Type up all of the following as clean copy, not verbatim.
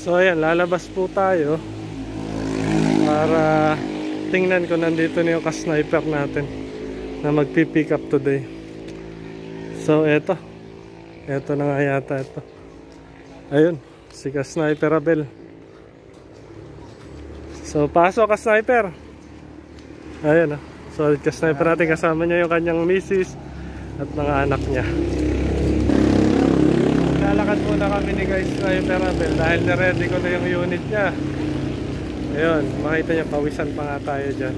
So ayan, lalabas po tayo para tingnan ko nandito na yung ka-sniper natin na magpipick up today. So eto na nga yata ito. Ayun, si ka-sniper Abel. So pasok ka-sniper. Ayun o, solid ka-sniper natin, kasama niya yung kanyang misis at mga anak niya. Lalakad muna kami ni guys Sniper Abel dahil na-ready ko na yung unit niya. Ayun, makita niyo pawisan pa nga tayo dyan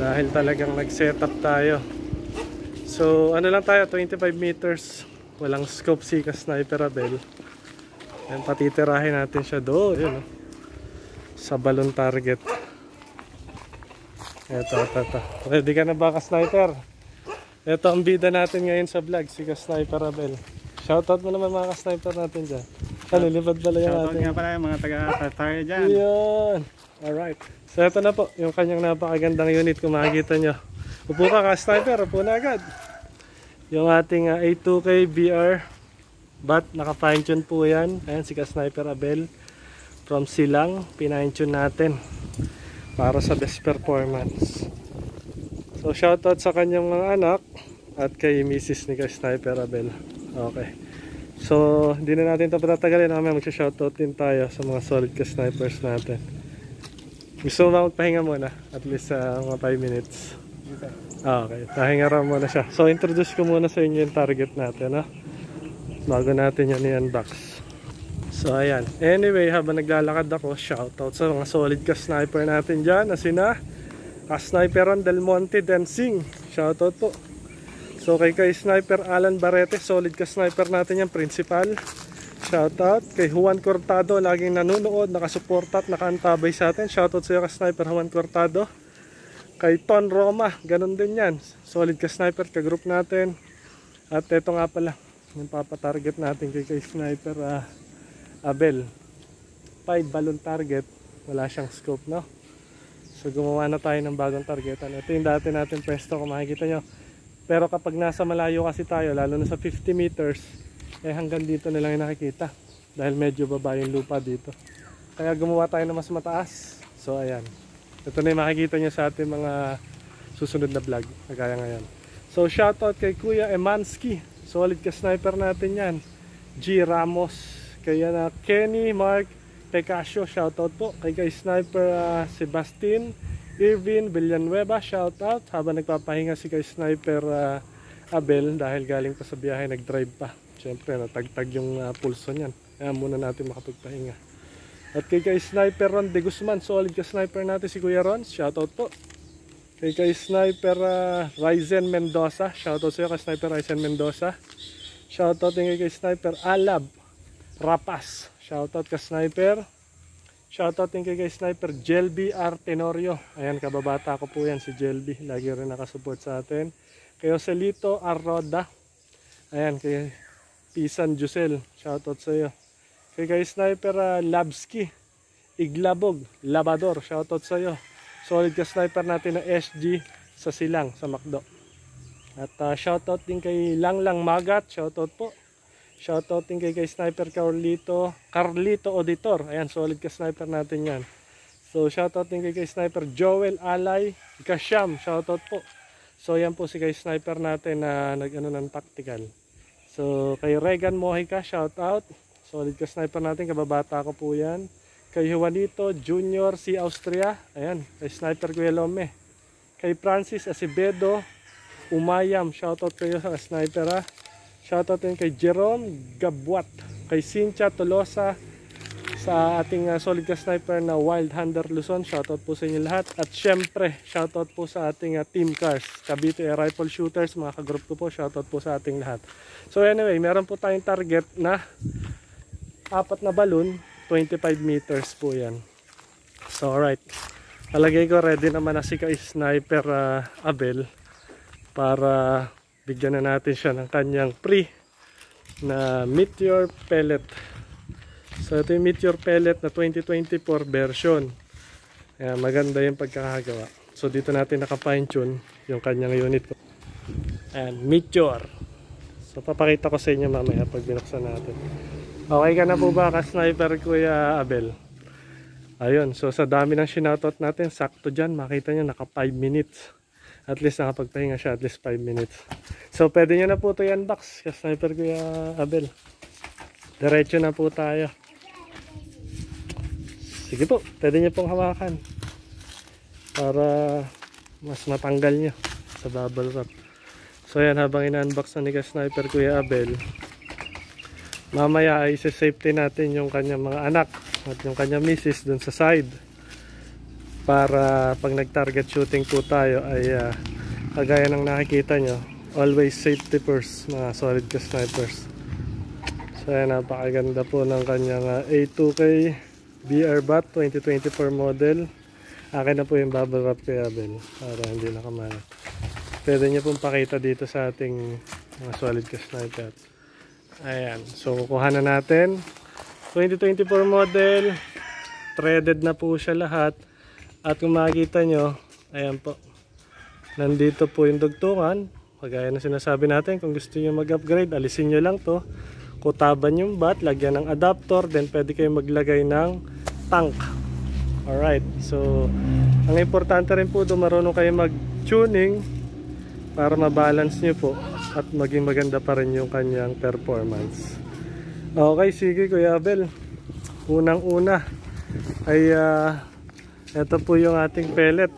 dahil talagang nag-setup tayo. So ano lang tayo, 25 meters, walang scope si Sniper Abel. Ayan, patitirahin natin siya doon, yun, sa balon target. Ito. Ready ka na ba ka-sniper? Ito ang bida natin ngayon sa vlog, si Sniper Abel. Shoutout mo naman mga ka-sniper natin dyan. Lilipad pala yung shoutout ating... nga pala yung mga taga-tayo dyan. Yun. Alright. So ito na po, yung kanyang napakagandang unit kung makikita nyo. Upo ka ka-sniper, upo na agad. Yung ating A2K BR bat, naka-fine-tune po yan. Ayan si ka-sniper Abel. From Silang, pinine-tune natin para sa best performance. So shoutout sa kanyang mga anak at kay Mrs. ni ka-sniper Abel. Okay. So, hindi na natin ito patatagalin. Mamaya magsha-shoutout din tayo sa mga solid ka-snipers natin. Gusto mo ba magpahinga muna? At least mga 5 minutes. Okay. Pahinga raw muna siya. So, introduce ko muna sa inyo yung target natin. Bago natin yan i-unbox. So, ayan. Anyway, habang naglalakad ako, shoutout sa mga solid ka-sniper natin dyan. Na sina ka-sniperan Del Monte Dancing. Shoutout po. So kay Sniper Alan Barrete, solid ka-sniper natin yan, principal. Shoutout kay Juan Cortado, laging nanonood, nakasuporta at nakaantabay sa atin. Shoutout sa iyo ka-sniper Juan Cortado. Kay Ton Roma, ganun din yan, solid ka-sniper, ka-group natin. At ito nga pala, yung papatarget natin kay Sniper Abel. 5 balloon target, wala siyang scope, no? So gumawa na tayo ng bagong targetan. Ito yung dati natin pwesto, kung makikita nyo. Pero kapag nasa malayo kasi tayo, lalo na sa 50 meters, hanggang dito na lang yung nakikita. Dahil medyo baba yung lupa dito. Kaya gumawa tayo na mas mataas. So ayan. Ito na yung makikita nyo sa ating mga susunod na vlog. Kagaya ngayon. So shoutout kay Kuya Emanski. Solid ka-sniper natin yan. G. Ramos. Kaya na Kenny, Mark, Pecasio. Shoutout po. Kay Sniper Sebastian Irvin Villanueva, shoutout. Habang nagpapahinga si Sniper Abel dahil galing pa sa biyahe, nag-drive pa. Siyempre natagtag yung pulso niyan. Kaya muna natin makapagpahinga. At kay Sniper Ron de Guzman, solid ka-sniper natin si Kuya Ron, shoutout po. Kay Sniper Ryzen Mendoza, shoutout sa iyo Sniper Ryzen Mendoza. Shoutout din kay Sniper Alab Rapas, shoutout ka-sniper. Shoutout din kay Sniper Jelby R. Tenorio. Ayan, kababata ko po yan si Jelby. Lagi rin nakasupport sa atin. Kay Joselito R. Roda. Ayan, kay Pisan Jusel. Shoutout sa iyo. Kay Sniper Labski Iglabog Labador. Shoutout sa iyo. Solid ka-sniper natin na SG sa Silang, sa Macdo. At shoutout din kay Langlang Magat. Shoutout po. Shoutout din kay Sniper Carlito Auditor. Ayan, solid ka-sniper natin yan. So shoutout din kay Sniper Joel Alay Kasyam. Shoutout po. So yan po si Sniper natin na nag-ano ng tactical. So kay Regan Mojica, shoutout. Solid ka-sniper natin, kababata ko po yan. Kay Juanito Junior si Austria. Ayan, kay Sniper Kuya Lome. Kay Francis Acevedo Umayam. Shoutout kayo sa sniper Shoutout din kay Jerome Gabwat, kay Cynthia Tolosa, sa ating solid ka-sniper na Wild Hunter Luzon. Shoutout po sa inyo lahat. At syempre, shoutout po sa ating Team Cars, Cavite Rifle Shooters, mga ka-group ko po. Shoutout po sa ating lahat. So anyway, meron po tayong target na 4 na balloon, 25 meters po yan. So alright, palagay ko ready naman na si Sniper Abel para bigyan na natin siya ng kanyang free na Meteor pellet. So ito yung Meteor pellet na 2024 version. Ayan, maganda yung pagkakagawa. So dito natin naka-fine tune yung kanyang unit. Ayan, Meteor. So papakita ko sa inyo mamaya pag binuksan natin. Okay ka na po ba ka-sniper Kuya Abel? Ayun, so sa dami ng shoutout natin, sakto dyan, makita nyo naka 5 minutes. At least nakapagpahinga siya, at least 5 minutes. So pwede nyo na po ito i-unbox, ka-sniper Kuya Abel. Diretso na po tayo. Sige po, pwede nyo pong hawakan para mas matanggal nyo sa bubble wrap. So yan, habang ina-unbox na ni ka-sniper Kuya Abel, mamaya ay safety natin yung kanyang mga anak at yung kanyang misis dun sa side, para pag nag-target shooting po tayo ay kagaya ng nakikita nyo, always safety first mga solid ka-snipers. So yan, napakaganda po ng kanyang A2K BR Bat 2024 model. Akin na po yung bubble wrap Kuya Abel para hindi nakamalat. Pwede nyo pong pakita dito sa ating mga solid ka-sniper. Ayan, so kukuha na natin 2024 model, threaded na po siya lahat. At kung makikita nyo, ayan po, nandito po yung dugtungan. Kagaya na sinasabi natin, kung gusto nyo mag-upgrade, alisin nyo lang to, kutaban yung bat, lagyan ng adapter, then pwede kayo maglagay ng tank. Alright, so ang importante rin po doon, marunong kayo mag-tuning para mabalance nyo po at maging maganda pa rin yung kanyang performance. Okay, sige Kuya Abel, unang-una ay ito po yung ating pellet.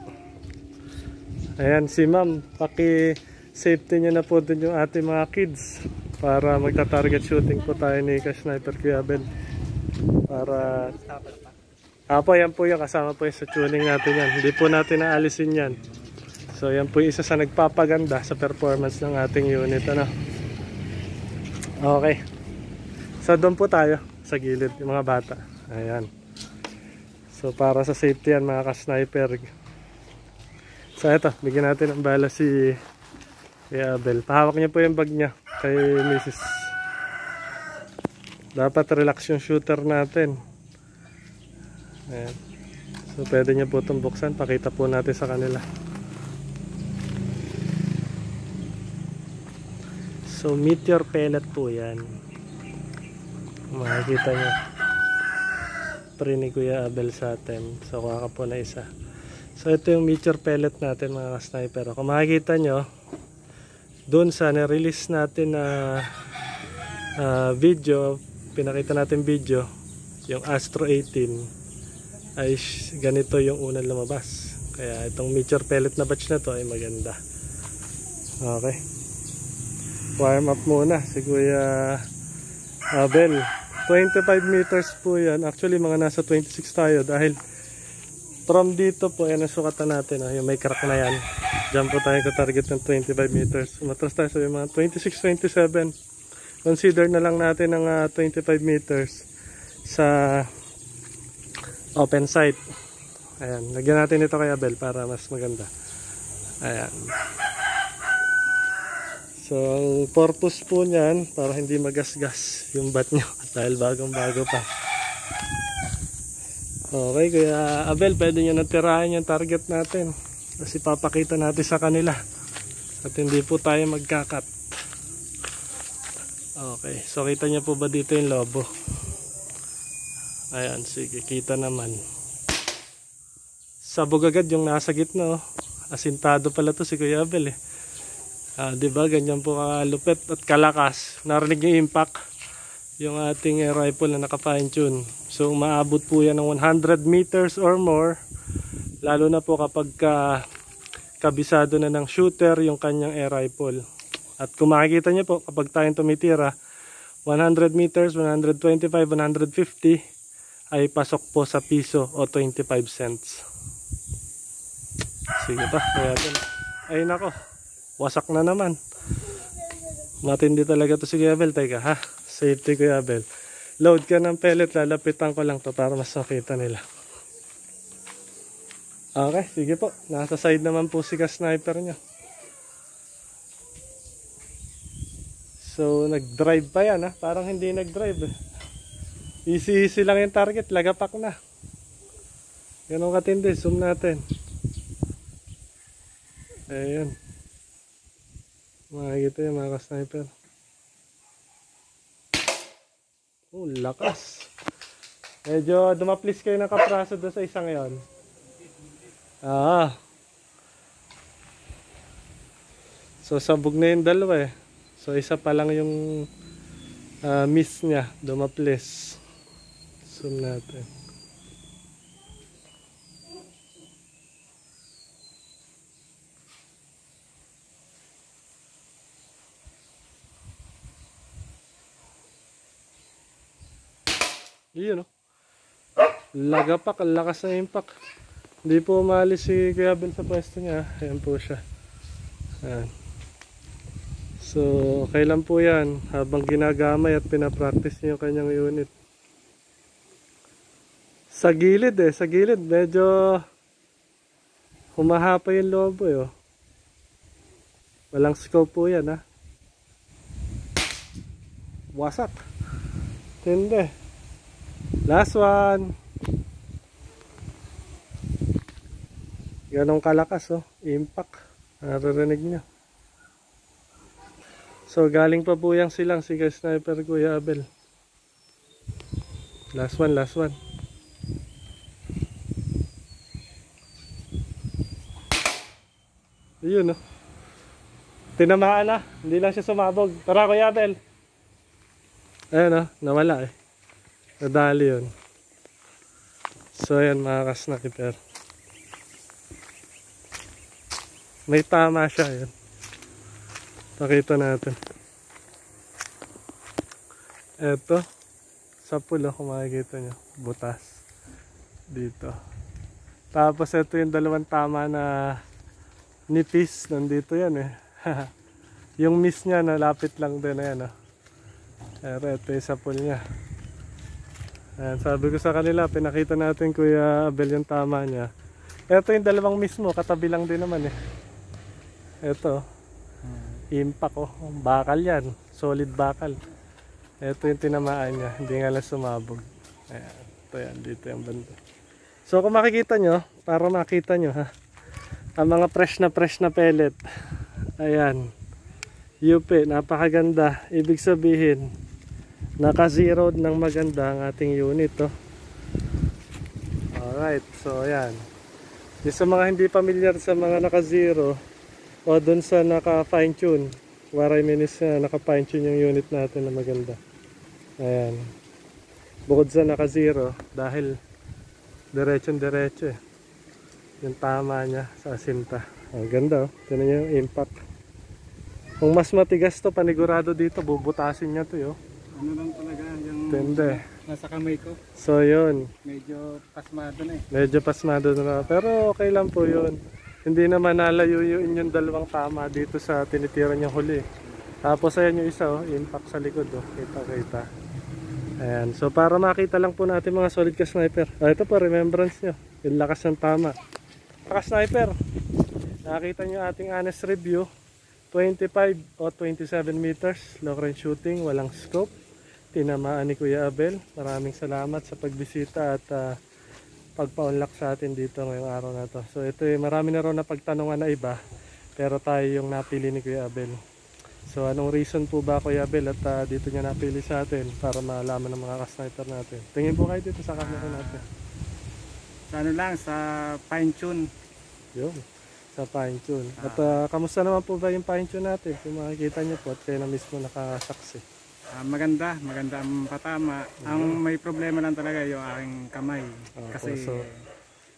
Ayan, si ma'am, paki-safety nyo na po dun yung ating mga kids para magta-target shooting po tayo ni ka-sniper Kuya Abel. Para apo, yan po yung kasama po yung sa tuning natin yan. Hindi po natin naalisin yan. So yan po yung isa sa nagpapaganda sa performance ng ating unit, ano. Okay, so doon po tayo sa gilid, yung mga bata. Ayan, so para sa safety yan mga ka-sniper. So eto, bigyan natin ng bala si Kuya Abel. Pahawak niya po yung bag niya kay Mrs. Dapat relax yung shooter natin. Ayan, so pwede niya po itong buksan, pakita po natin sa kanila. So meteor pellet po yan, makikita nyo, pre ni Kuya Abel sa atin. So kuha ka po na isa. So ito yung meteor pellet natin mga sniper. Kung makikita nyo doon sa na-release natin na video, pinakita natin video, yung Astro 18 ay ganito yung unang lumabas. Kaya itong meteor pellet na batch na to ay maganda. Okay, warm up muna si Kuya Abel. 25 meters po yan. Actually mga nasa 26 tayo dahil from dito po yan ang sukatan natin. Yung may crack na yan, dyan po tayo ka-target ng 25 meters. Matras tayo sa mga 26, 27. Consider na lang natin ang 25 meters sa open sight. Ayan, lagyan natin ito kay Abel para mas maganda. Ayan. So, ang purpose po niyan, para hindi magasgas yung bat nyo dahil bagong-bago pa. Okay, Kuya Abel, pwede nyo natirahin yung target natin kasi papakita natin sa kanila at hindi po tayo magkakat. Okay, so kita nyo po ba dito yung lobo? Ayan, sige, kita naman. Sabog agad yung nasa gitna, oh. Asintado pala to si Kuya Abel eh. Diba, ganyan po kalupit at kalakas. Narinig yung impact, yung ating rifle na naka-fine tune. So maabot po yan ng 100 meters or more, lalo na po kapag kabisado na ng shooter yung kanyang air rifle. At kung makikita nyo po, kapag tayong tumitira 100 meters, 125, 150 ay pasok po sa piso o 25 cents. Sige pa, kaya din. Ay nako, wasak na naman. Matindi talaga to si Kuya Abel. Teka ha, safety Kuya Abel. Load ka ng pellet, lalapitan ko lang to para mas makita nila. Okay, sige po. Nasa side naman po si ka-sniper nyo. So nag-drive pa yan ha, parang hindi nag-drive eh. Easy lang yung target, lagapak na. Ganun katindi, zoom natin. Ayan, makikita yung mga ka-sniper. Oh, lakas. Medyo dumaplis kayo ng kapraso doon sa isang yon. Ah. So sabog na yung dalawa eh. So isa pa lang yung miss niya, dumaplis. Zoom natin. Yun, no? Lagapak, ang lakas na impact. Hindi po umalis si Kuya Abel sa pwesto niya. Ayan po siya. Ayan. So, okay lang po yan. Habang ginagamay at pinapractice niyo yung kanyang unit. Sa gilid eh. Sa gilid. Medyo humahapa yung lobo eh. Oh. Walang scope po yan ha. Wasak. Tindi. Last one. Ganong kalakas oh, impact. Naririnig nyo. So galing pa po yung silang si Sniper Kuya Abel. Last one, last one. Ayun oh. Tinamaan na, hindi lang siya sumabog. Tara Kuya Abel. Ayun oh, nawala eh. Nadali yun. So ayan mga ka-sniper. May tama siya yun. Pakita natin. Eto. Sa pulo kung makikita nyo. Butas. Dito. Tapos ito yung dalawang tama na nipis. Nandito yan eh. Yung miss niya nalapit lang din. Ayan, oh. Pero ito yung sa pulo niya. Ayan, sabi ko sa kanila, pinakita natin Kuya Abel yung tama niya. Ito yung dalawang miss mo. Katabi lang din naman eh. Ito, impact oh, bakal yan, solid bakal. Ito yung tinamaan niya, hindi nga lang sumabog. Ayan, ito yan, dito yung banda. So kung makikita nyo, para makita nyo ha, ang mga fresh na pellet. Ayan, UP, napakaganda. Ibig sabihin, naka-zeroed ng maganda ang ating unit oh. Alright, so ayan. Yung sa mga hindi familiar sa mga naka-zero, o dun sa naka-fine tune, what I mean is naka-fine tune yung unit natin na maganda. Ayan. Bukod sa naka-zero, dahil diretso eh. Yung tama niya sa sinta. Ang ganda oh. Tignan niyo yung impact. Kung mas matigas to, panigurado dito, bubutasin niya to yo. Ano lang talaga yung Tende. nasa kamay ko. So yun. Medyo pasmado na eh. Medyo pasmado na. Pero okay lang po yun. Hindi naman nalayuin yung dalawang tama dito sa tinitira niyang huli. Tapos ayan yung isa oh, impact sa likod oh. Kita. Ayan. So para makita lang po natin mga solid ka-sniper. Ito po remembrance nyo. Yung lakas ng tama. Ka-sniper. Nakita nyo ating honest review. 25 o 27 meters. Long range shooting. Walang scope. Tinamaan ni Kuya Abel. Maraming salamat sa pagbisita at pagpa-unlock sa atin dito ngayong araw na to. So ito marami na rin na pagtanungan na iba, pero tayo yung napili ni Kuya Abel. So anong reason po ba Kuya Abel at dito niya napili sa atin para malaman ng mga ka-sniper natin? Tingin po kayo dito sa camera natin. Sa ano lang, sa fine tune. Yun, sa fine tune. At kamusta naman po ba yung fine tune natin? Kung makikita niyo po at kayo na mismo nakasaksi. Maganda ang patama. Ang may problema lang talaga yung aking kamay. Kasi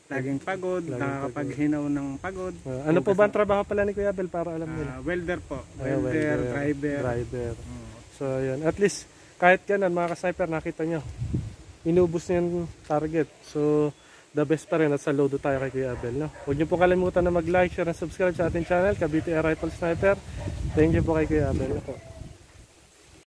laging pagod, nakakapaghinaw ng pagod. Ano po ba ang trabaho pala ni Kuya Abel para alam nila? Welder po. Welder, driver. So yun, at least kahit ganun mga ka-sniper nakita nyo, inubos niya yung target. So the best pa rin at saludo tayo kay Kuya Abel. No? Huwag nyo po kalimutan na mag-like, share, and subscribe sa ating channel, Cavite Air Rifle Sniper. Thank you po kay Kuya Abel.